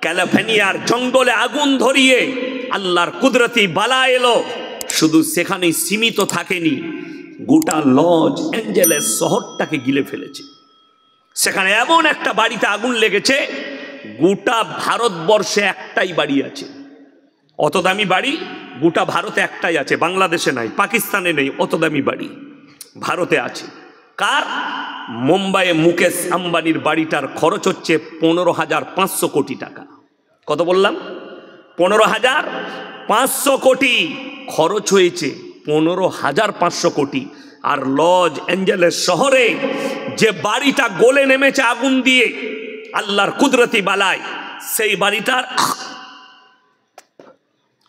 ক্যালিফোর্নিয়ার জঙ্গলে আগুন ধরিয়ে আল্লাহর কুদরতি বালা এলো। শুধু সেখানেই সীমিত থাকেনি, গোটা লস অ্যাঞ্জেলেস শহরটাকে গিলে ফেলেছে। সেখানে এমন একটা বাড়িতে আগুন লেগেছে, গোটা ভারতবর্ষে একটাই বাড়ি আছে। অত দামি বাড়ি গোটা ভারতে একটাই আছে, বাংলাদেশে নাই, পাকিস্তানে নেই। অত দামি বাড়ি ভারতে আছে। কার? মুম্বাইয়ে মুকেশ আম্বানির বাড়িটার খরচ হচ্ছে 15,500 কোটি টাকা। কত বললাম? 15,500 কোটি খরচ হয়েছে, 15,500 কোটি। আর লস অ্যাঞ্জেলেস শহরে যে বাড়িটা গলে নেমেছে আগুন দিয়ে আল্লাহর কুদরতি বালায়, সেই বাড়িটার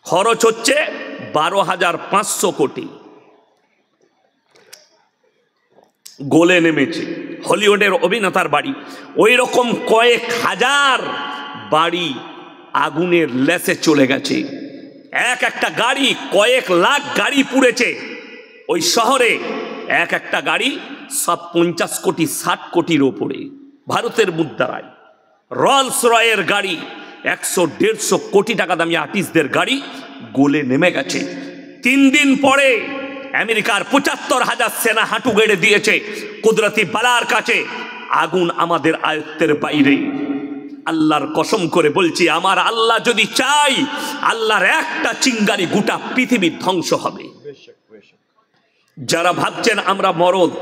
খরচ হচ্ছে 12,500 কোটি। গলে নেমেছে। হলিউডের অভিনেতার বাড়ি, ওই রকম কয়েক হাজার বাড়ি আগুনের লেসে চলে গেছে। একটা গাড়ি, কয়েক লাখ গাড়ি পুড়েছে ওই শহরে। একটা গাড়ি সব 50 কোটি 60 কোটির ওপরে ভারতের মুদ্রায়। রলস রয়ের গাড়ি 100-150 কোটি টাকা দামি আর্টিস্টদের গাড়ি গলে নেমে গেছে। 3 দিন পরে আমেরিকার 75,000 সেনা হাঁটু গেড়ে দিয়েছে কুদরতি বালার কাছে। আগুন আমাদের আয়ত্তের বাইরে। আল্লাহর কসম করে বলছি, আমার আল্লাহ যদি চাই, আল্লাহর একটা চিঙ্গারি গোটা পৃথিবী ধ্বংস হবে। যারা ভাবছেন আমরা মরদ,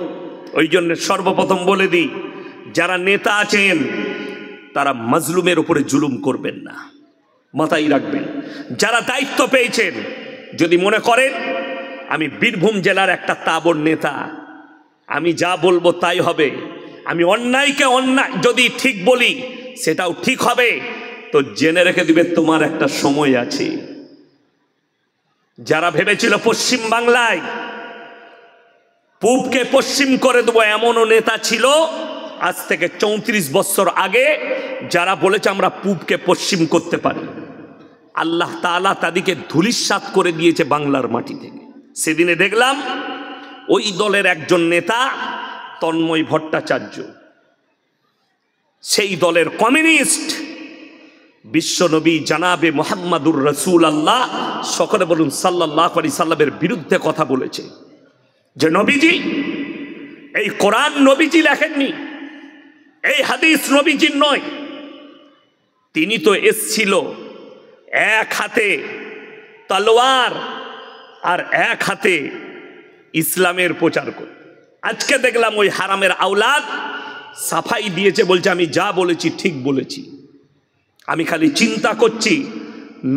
ওই জন্য সর্বপ্রথম বলে দিই, যারা নেতা আছেন তারা মাজলুমের উপরে জুলুম করবেন না, মাথায় রাখবেন। যারা দায়িত্ব পেয়েছেন, যদি মনে করেন আমি বীরভূম জেলার একটা তাবড় নেতা, আমি যা বলবো তাই হবে, আমি অন্যায়কে অন্যায় যদি ঠিক বলি সেটাও ঠিক হবে, তো জেনে রেখে দিবে তোমার একটা সময় আছে। যারা ভেবেছিল পশ্চিম বাংলায় পূবকে পশ্চিম করে দেবো, এমনও নেতা ছিল আজ থেকে 34 বছর আগে, যারা বলেছে আমরা পূবকে পশ্চিম করতে পারি। আল্লাহ তাআলা তাদেরকে ধূলিসাৎ করে দিয়েছে বাংলার মাটি থেকে। সেদিনে দেখলাম ওই দলের একজন নেতা তন্ময় ভট্টাচার্য, সেই দলের কমিউনিস্ট, বিশ্বনবী জানাবে মুহাম্মাদুর রাসূলুল্লাহ, সকলে বলুন সাল্লাল্লাহু আলাইহি সাল্লামের বিরুদ্ধে কথা বলেছে। যে নবীজি, এই কোরআন নবীজি লেখেননি, এই হাদিস নবীজির নয়। তিনি তো এসছিল এক হাতে তলোয়ার আর এক হাতে ইসলামের প্রচার করে। আজকে দেখলাম ওই হারামের আওলাদ সাফাই দিয়েছে, বলছে আমি যা বলেছি ঠিক বলেছি। আমি খালি চিন্তা করছি,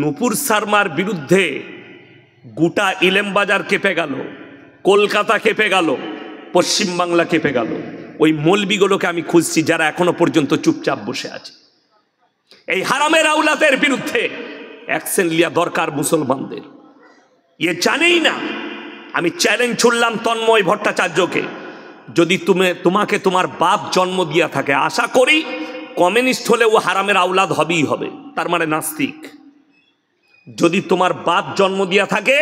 নূপুর শর্মার বিরুদ্ধে গোটা ইলেমবাজার কেঁপে গেল, কলকাতা কেঁপে গেল, পশ্চিমবাংলা কেঁপে গেল। ওই মৌলবিগুলোকে আমি খুঁজছি যারা এখনো পর্যন্ত চুপচাপ বসে আছে। এই হারামের আওলাদের বিরুদ্ধে অ্যাকশন লিয়া দরকার মুসলমানদের। জানেই না। আমি চ্যালেঞ্জ ছুড়লাম তন্ময় ভট্টাচার্যকে, যদি তোমাকে তোমার বাপ জন্ম দিয়া থাকে, আশা করি কমিউনিস্ট হলে ও হারামের আওলাদ হবেই হবে, তার মানে নাস্তিক। যদি তোমার বাপ জন্ম দিয়া থাকে,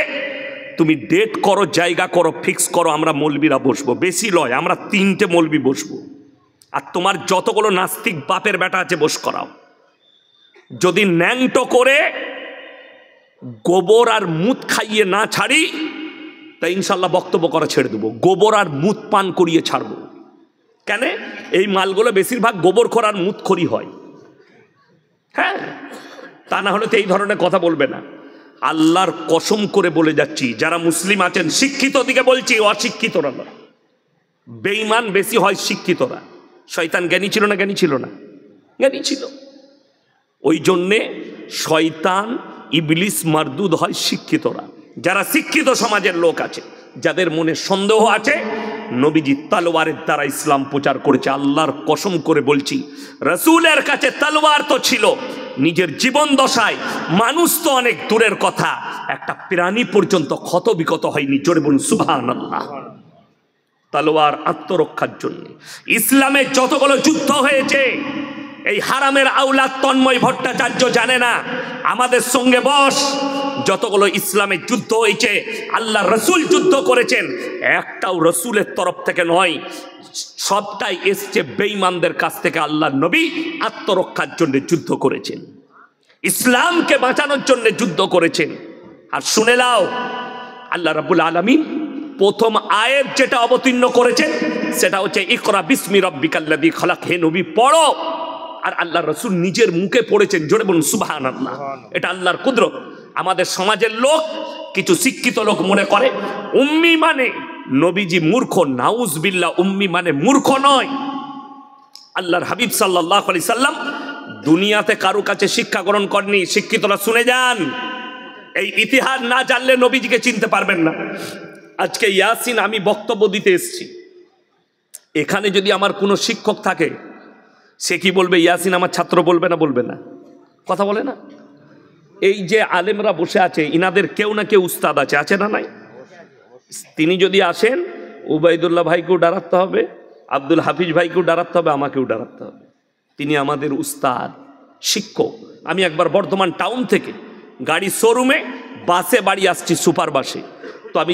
তুমি ডেট করো, জায়গা করো, ফিক্স করো, আমরা মৌলবীরা বসবো, বেশি লয়, আমরা 3টে মৌলবী বসবো। আর তোমার যতগুলো নাস্তিক বাপের বেটা আছে বস করাও। যদি ন্যাংটো করে গোবর আর মুত খাইয়ে না ছাড়ি, তাই ইনশাল্লাহ বক্তব্য করা ছেড়ে দেবো। গোবর আর মুত পান করিয়ে ছাড়বো। কেন? এই মালগুলো বেশিরভাগ গোবর খোর আর মুত খড়ি হয়। হ্যাঁ, তা না হলে তো এই ধরনের কথা বলবে না। আল্লাহর কসম করে বলে যাচ্ছি, যারা মুসলিম আছেন, শিক্ষিত দিকে বলছি, অশিক্ষিতরা না। বেঈমান বেশি হয় শিক্ষিতরা। শয়তান জ্ঞানী ছিল না? জ্ঞানী ছিল না? জ্ঞানী ছিল। ওই জন্যে শয়তান ইবলিস মারদুদ হয় শিক্ষিতরা। যারা শিক্ষিত সমাজের লোক আছে, যাদের মনে সন্দেহ আছে, নবীজি তলোয়ারের দ্বারা ইসলাম প্রচার করেছে। আল্লাহর কসম করে বলছি, রাসূলের কাছে তলোয়ার তো ছিল, নিজের জীবন দশায় মানুষ তো অনেক দূরের কথা, একটা প্রাণী পর্যন্ত ক্ষত বিক্ষত হয়নি। জোরে বলুন সুবহানাল্লাহ। তলোয়ার আত্মরক্ষার জন্য। ইসলামের যতগুলো যুদ্ধ হয়েছে, এই হারামের আওলাদ তন্ময় ভট্টাচার্য জানে না। আমাদের সঙ্গে বস, যতগুলো ইসলামের যুদ্ধ হয়েছে, আল্লাহ রসুল যুদ্ধ করেছেন, একটাও রসুলের তরফ থেকে নয়, সবটাই এসছে বেঈমানদের কাছ থেকে। আল্লাহ নবী আত্মরক্ষার জন্য যুদ্ধ করেছেন। ইসলামকে বাঁচানোর জন্য যুদ্ধ করেছেন। আর শুনে নাও, আল্লাহ রাব্বুল আলামিন প্রথম আয়াত যেটা অবতীর্ণ করেছেন সেটা হচ্ছে ইকরা বিসমি রাব্বিকাল্লাযী খালাক। হে নবী পড়ো। আর আল্লাহ রাসূল নিজের মুখে পড়েছেন, জোরে বলুন সুবহানাল্লাহ। এটা আল্লাহর কুদরত। আমাদের সমাজের লোক, কিছু শিক্ষিত লোক মনে করে উম্মি মানে নবীজি মূর্খ। নাউজুবিল্লাহ, উম্মি মানে মূর্খ নয়। আল্লাহর হাবিব সাল্লাল্লাহু আলাইহি সাল্লাম দুনিয়াতে কারো কাছে শিক্ষা গ্রহণ করেনি। শিক্ষিতরা শুনে যান, এই ইতিহাস না জানলে নবীজিকে চিনতে পারবেন না। আজকে ইয়াসিন আমি বক্তব্য দিতে এসেছি, এখানে যদি আমার কোনো শিক্ষক থাকে সে কি বলবে? ইয়াসিন আমার ছাত্র বলবে না? বলবে না? কথা বলে না? এই যে আলেমরা বসে আছে, ইনাদের কেউ না কেউ উস্তাদ আছে, আছে না নাই? তিনি যদি আসেন, উবাইদুল্লাহ ভাইকেও ডারাতে হবে, আব্দুল হাফিজ ভাইকেও ডারাতে হবে, আমাকেও ডারাতে হবে। তিনি আমাদের উস্তাদ, শিক্ষক। আমি একবার বর্ধমান টাউন থেকে গাড়ি শোরুমে বাসে বাড়ি আসছি, সুপার বাসে। তো আমি